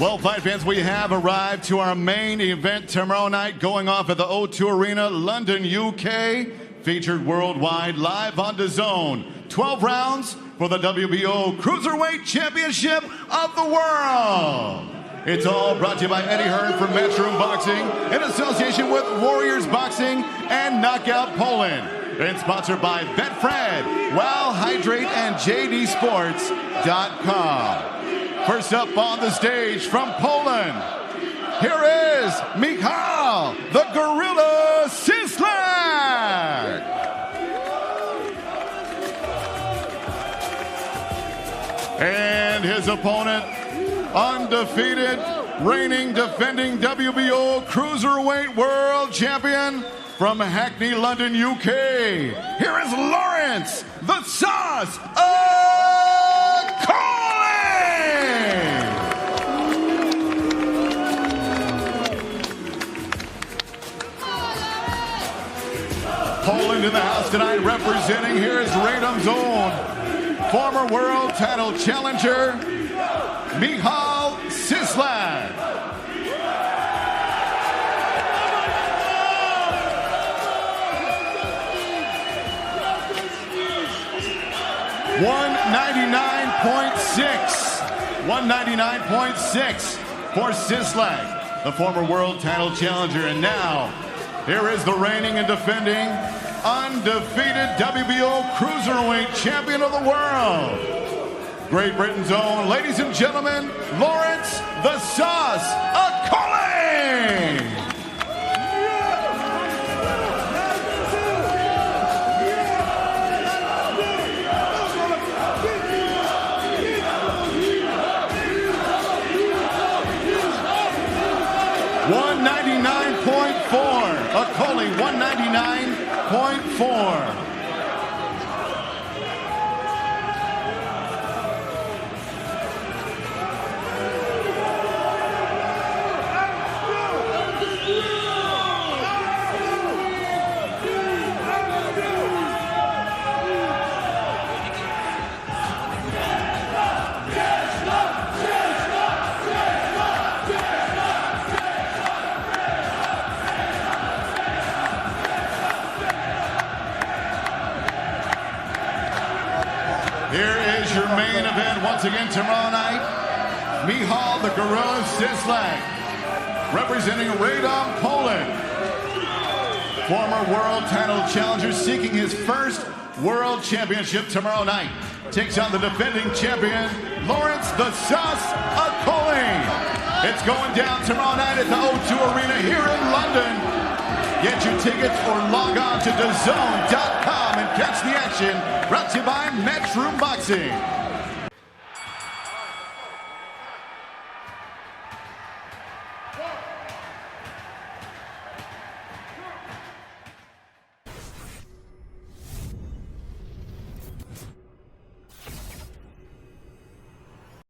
Well, fight fans, we have arrived to our main event tomorrow night, going off at the O2 Arena, London, UK. Featured worldwide, live on DAZN. 12 rounds for the WBO Cruiserweight Championship of the World. It's all brought to you by Eddie Hearn from MATCHROOM Boxing in association with Warriors Boxing and Knockout Poland. And sponsored by Betfred, Wow Hydrate, and JDSports.com. First up on the stage from Poland, here is Michal the Gorilla Cieslak. And his opponent, undefeated, reigning, defending WBO Cruiserweight World Champion from Hackney, London, UK. Here is Lawrence the Sauce Okolie. Poland in the house tonight, representing, here is Radom's own former world title challenger, Michal Cieslak. $199.6 for Cieslak, the former world title challenger. And now, here is the reigning and defending undefeated WBO Cruiserweight Champion of the World, Great Britain's own, ladies and gentlemen, Lawrence the Sauce Okolie. $199.4. Okolie, 199.4. Here is your main event once again tomorrow night. Michal the Gorilla Cieslak, representing Radom, Poland. Former world title challenger seeking his first world championship tomorrow night. Takes on the defending champion, Lawrence the Sauce Okolie. It's going down tomorrow night at the O2 Arena here in London. Get your tickets or log on to DAZN.com and catch the action, brought to you by MATCHROOM Boxing.